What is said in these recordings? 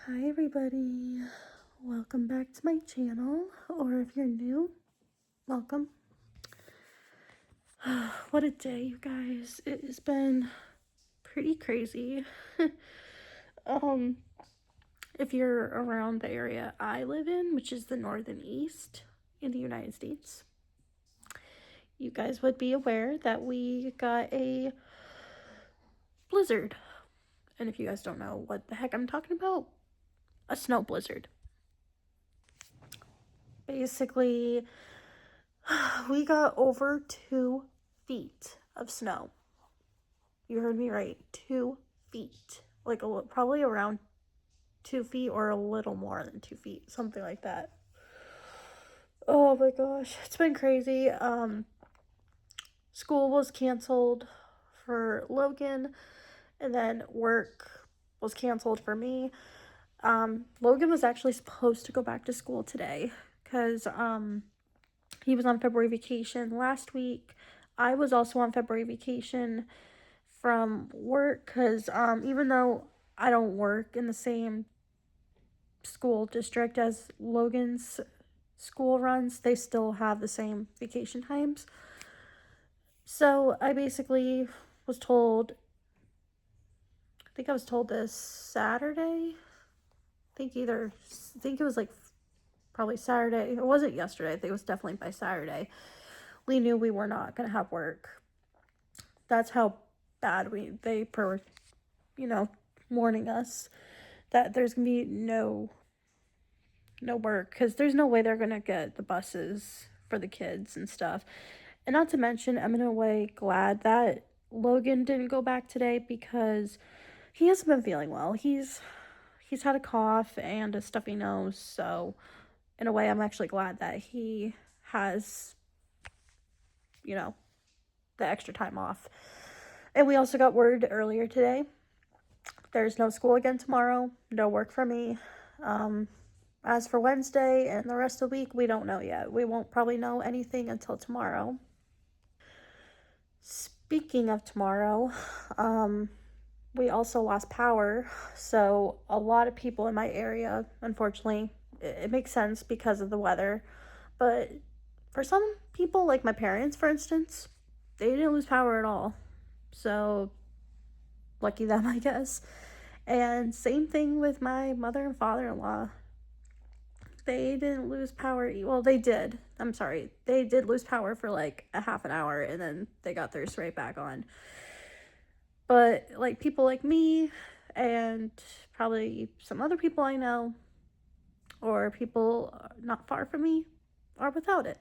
Hi everybody, welcome back to my channel, or if you're new, welcome. What a day, you guys. It has been pretty crazy. um if you're around the area I live in, which is the northern east in the United States, you guys would be aware that we got a blizzard. And if you guys don't know what the heck I'm talking about, a snow blizzard. Basically, we got over 2 feet of snow. You heard me right, 2 feet. Like probably around 2 feet or a little more than 2 feet, something like that. Oh my gosh, it's been crazy. School was canceled for Logan, and then work was canceled for me. Logan was actually supposed to go back to school today because he was on February vacation last week. I was also on February vacation from work because even though I don't work in the same school district as Logan's school runs, they still have the same vacation times. So I basically was told, I think I was told this Saturday. I think it was like probably Saturday. It wasn't yesterday. I think it was definitely by Saturday. We knew we were not going to have work. That's how bad they were, warning us that there's going to be no work because there's no way they're going to get the buses for the kids and stuff. And not to mention, I'm in a way glad that Logan didn't go back today because he hasn't been feeling well. He's had a cough and a stuffy nose, so in a way I'm actually glad that he has, the extra time off. And we also got word earlier today there's no school again tomorrow, no work for me. As for Wednesday and the rest of the week, we don't know yet. We won't probably know anything until tomorrow. Speaking of tomorrow, we also lost power. So a lot of people in my area, unfortunately, it makes sense because of the weather. But for some people, like my parents, for instance, they didn't lose power at all. So lucky them, I guess. And same thing with my mother and father-in-law. They didn't lose power. Well, they did. I'm sorry. They did lose power for like a half an hour and then they got theirs right back on. But like people like me and probably some other people I know or people not far from me are without it.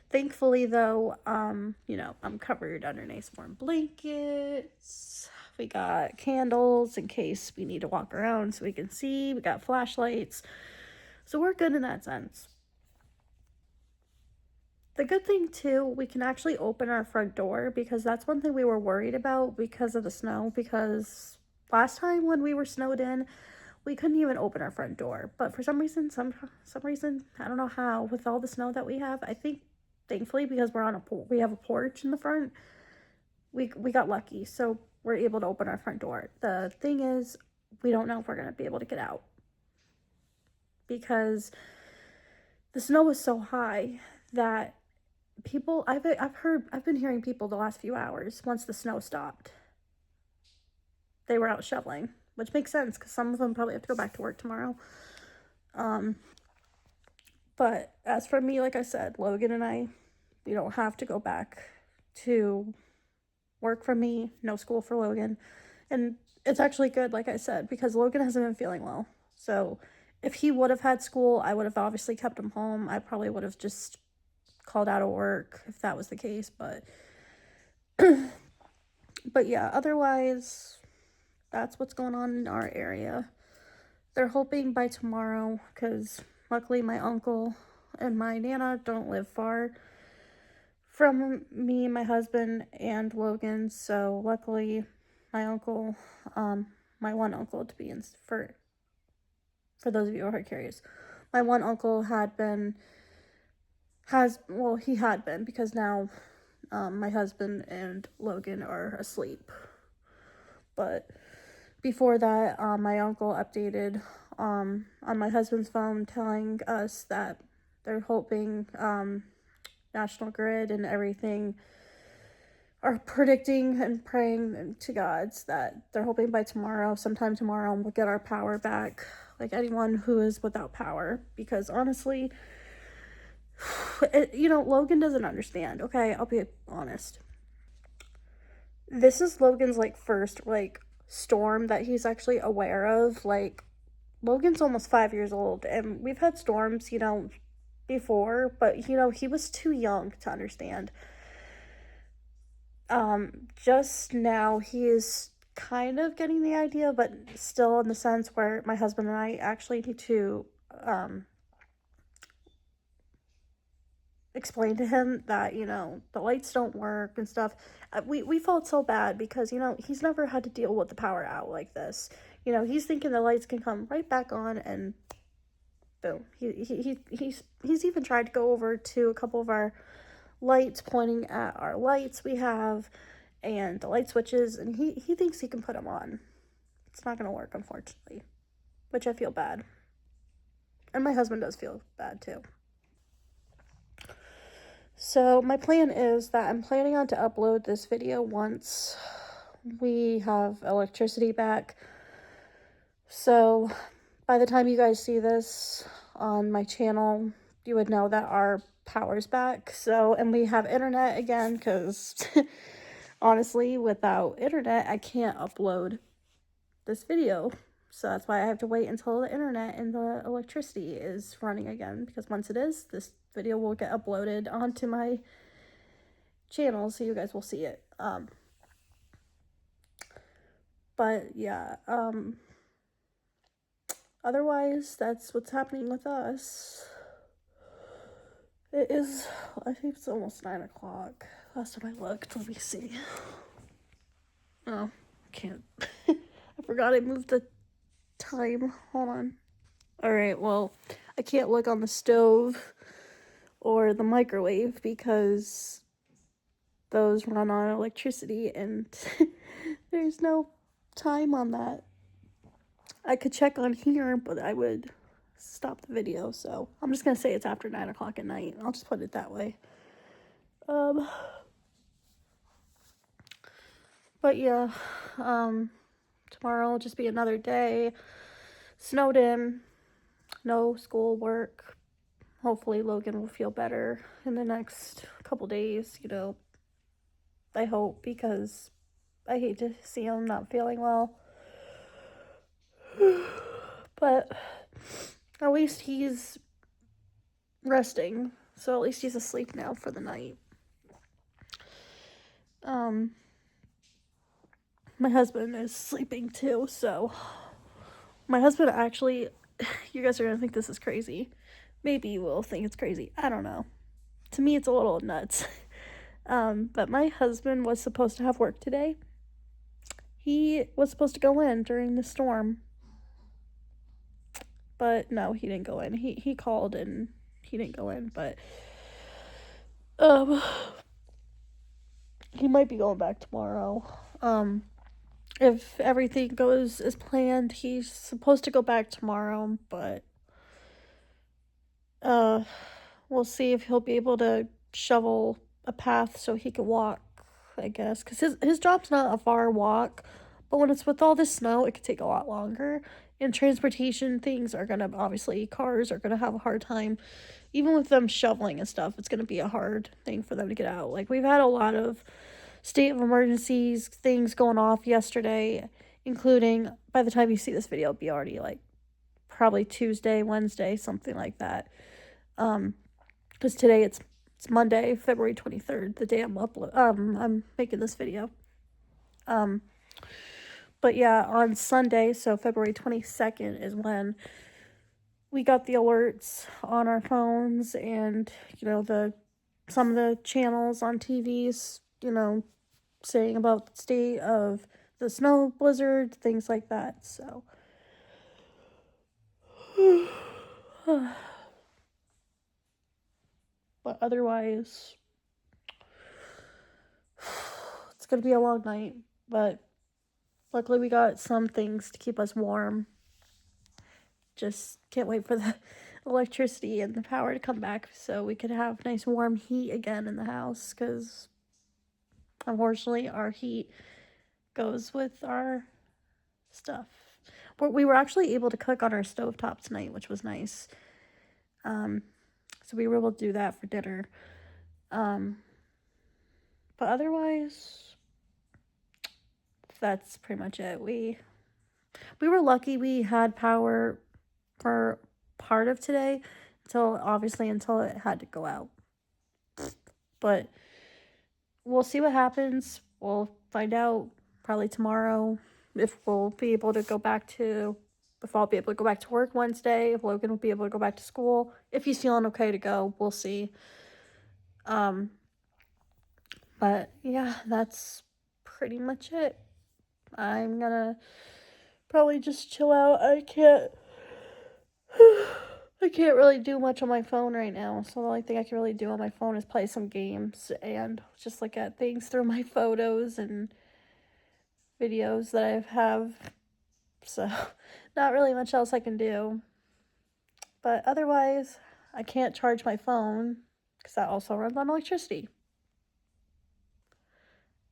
Thankfully, though, I'm covered under nice warm blankets. We got candles in case we need to walk around so we can see. We got flashlights. So we're good in that sense. The good thing, too, we can actually open our front door because that's one thing we were worried about because of the snow. Because last time when we were snowed in, we couldn't even open our front door. But for some reason, I don't know how, with all the snow that we have, I think thankfully because we have a porch in the front, we got lucky. So we're able to open our front door. The thing is, we don't know if we're going to be able to get out because the snow was so high that people I've been hearing people the last few hours once the snow stopped, they were out shoveling, which makes sense because some of them probably have to go back to work tomorrow. But as for me, like I said, Logan and I, we don't have to go back to work for me, no school for Logan. And it's actually good, like I said, because Logan hasn't been feeling well. So if he would have had school, I would have obviously kept him home. I probably would have just called out of work if that was the case, but yeah, otherwise that's what's going on in our area. They're hoping by tomorrow, because luckily my uncle and my nana don't live far from me, my husband, and Logan. So luckily my uncle, my one uncle, to be in for those of you who are curious, my one uncle he had been because now my husband and Logan are asleep. But before that, my uncle updated on my husband's phone telling us that they're hoping National Grid and everything are predicting and praying to gods that they're hoping by tomorrow, sometime tomorrow, we'll get our power back. Like anyone who is without power, because honestly, Logan doesn't understand. Okay, I'll be honest. This is Logan's first storm that he's actually aware of. Logan's almost 5 years old, and we've had storms, before, but he was too young to understand. Just now he is kind of getting the idea, but still in the sense where my husband and I actually need to explain to him that the lights don't work and stuff. We felt so bad because he's never had to deal with the power out like this. He's thinking the lights can come right back on, and boom. He's even tried to go over to a couple of our lights, pointing at our lights we have and the light switches, and he thinks he can put them on. It's not gonna work, unfortunately, which I feel bad, and my husband does feel bad too. So my plan is that I'm planning on to upload this video once we have electricity back. So by the time you guys see this on my channel, you would know that our power's back. So, and we have internet again, because honestly, without internet, I can't upload this video. So that's why I have to wait until the internet and the electricity is running again, because once it is, this video will get uploaded onto my channel, so you guys will see it. But yeah, otherwise, that's what's happening with us. It is, I think it's almost 9 o'clock. Last time I looked, let me see. Oh, can't. I forgot I moved the time. Hold on. Alright, well, I can't look on the stove or the microwave because those run on electricity, and there's no time on that. I could check on here, but I would stop the video, so I'm just gonna say it's after 9 o'clock at night. I'll just put it that way. But yeah, tomorrow will just be another day. Snowed in, no school work. Hopefully Logan will feel better in the next couple days, I hope, because I hate to see him not feeling well. But at least he's resting, so at least he's asleep now for the night. My husband is sleeping too, so my husband actually, you guys are gonna think this is crazy. Maybe you will think it's crazy. I don't know. To me, it's a little nuts. But my husband was supposed to have work today. He was supposed to go in during the storm. But no, he didn't go in. He called and he didn't go in, but he might be going back tomorrow. If everything goes as planned, he's supposed to go back tomorrow, but we'll see if he'll be able to shovel a path so he can walk, I guess, because his job's not a far walk, but when it's with all this snow, it could take a lot longer, and transportation things are gonna, obviously, cars are gonna have a hard time, even with them shoveling and stuff, it's gonna be a hard thing for them to get out. We've had a lot of state of emergencies, things going off yesterday, including, by the time you see this video, it'll be already, probably Tuesday, Wednesday, something like that. Because today it's Monday, February 23rd, the day I'm making this video. But yeah, on Sunday, so February 22nd is when we got the alerts on our phones, and, some of the channels on TVs, saying about the state of the snow blizzard, things like that, so. But otherwise, it's gonna be a long night, but Luckily, we got some things to keep us warm. Just can't wait for the electricity and the power to come back so we could have nice warm heat again in the house, because unfortunately our heat goes with our stuff. But we were actually able to cook on our stovetop tonight, which was nice. So we were able to do that for dinner. But otherwise, that's pretty much it. We were lucky we had power for part of today, until it had to go out. But we'll see what happens. We'll find out probably tomorrow if I'll be able to go back to work Wednesday, if Logan will be able to go back to school. If he's feeling okay to go, we'll see. But yeah, that's pretty much it. I'm gonna probably just chill out. I can't really do much on my phone right now, so the only thing I can really do on my phone is play some games and just look at things through my photos and videos that I have. So, not really much else I can do. But otherwise, I can't charge my phone because that also runs on electricity.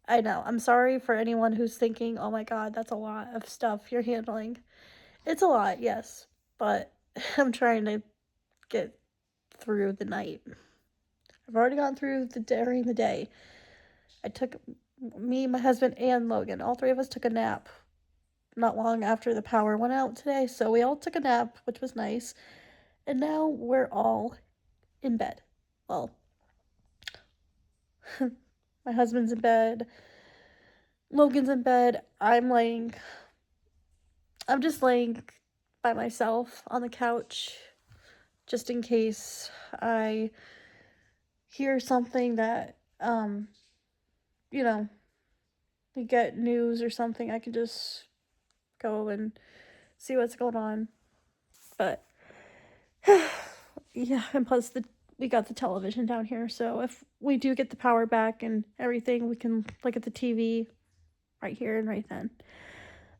I know. I'm sorry for anyone who's thinking, oh my god, that's a lot of stuff you're handling. It's a lot, yes, but I'm trying to get through the night. I've already gone through during the day. Me, my husband, and Logan, all three of us took a nap not long after the power went out today, so we all took a nap, which was nice, and now we're all in bed. Well, my husband's in bed, Logan's in bed, I'm just laying by myself on the couch, just in case I hear something that, we get news or something, I can just go and see what's going on. But yeah, and plus we got the television down here, so if we do get the power back and everything, we can look at the TV right here and right then.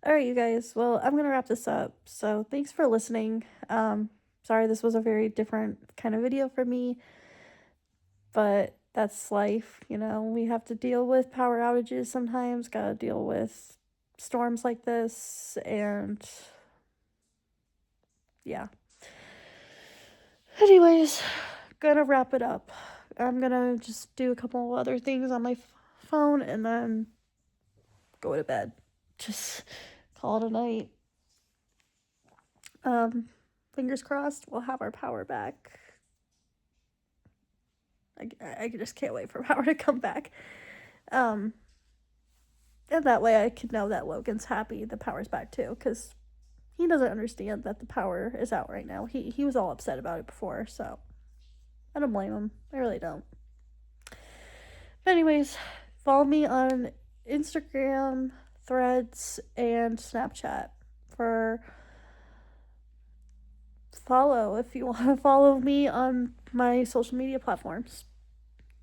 Alright, you guys, well, I'm gonna wrap this up, so thanks for listening. Sorry this was a very different kind of video for me, but that's life, we have to deal with power outages sometimes, gotta deal with storms like this, and yeah. Anyways, gonna wrap it up. I'm gonna just do a couple other things on my phone and then go to bed. Just call it a night. Fingers crossed we'll have our power back. I just can't wait for power to come back. And that way I can know that Logan's happy the power's back too, because he doesn't understand that the power is out right now. He was all upset about it before, so I don't blame him. I really don't. But anyways, follow me on Instagram, Threads, and Snapchat if you want to follow me on my social media platforms.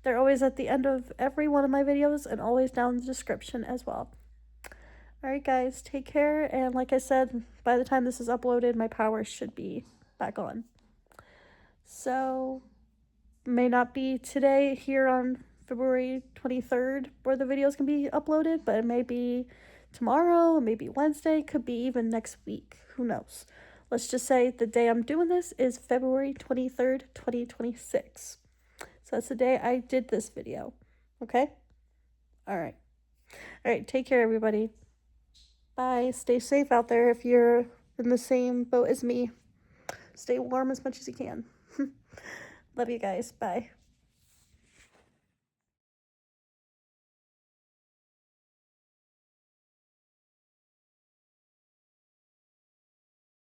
They're always at the end of every one of my videos and always down in the description as well. Alright guys, take care, and like I said, by the time this is uploaded, my power should be back on. So, may not be today here on February 23rd where the videos can be uploaded, but it may be tomorrow, maybe Wednesday, could be even next week. Who knows? Let's just say the day I'm doing this is February 23rd, 2026. So that's the day I did this video. Okay? Alright. Alright, take care, everybody. Bye. Stay safe out there if you're in the same boat as me. Stay warm as much as you can. Love you guys. Bye.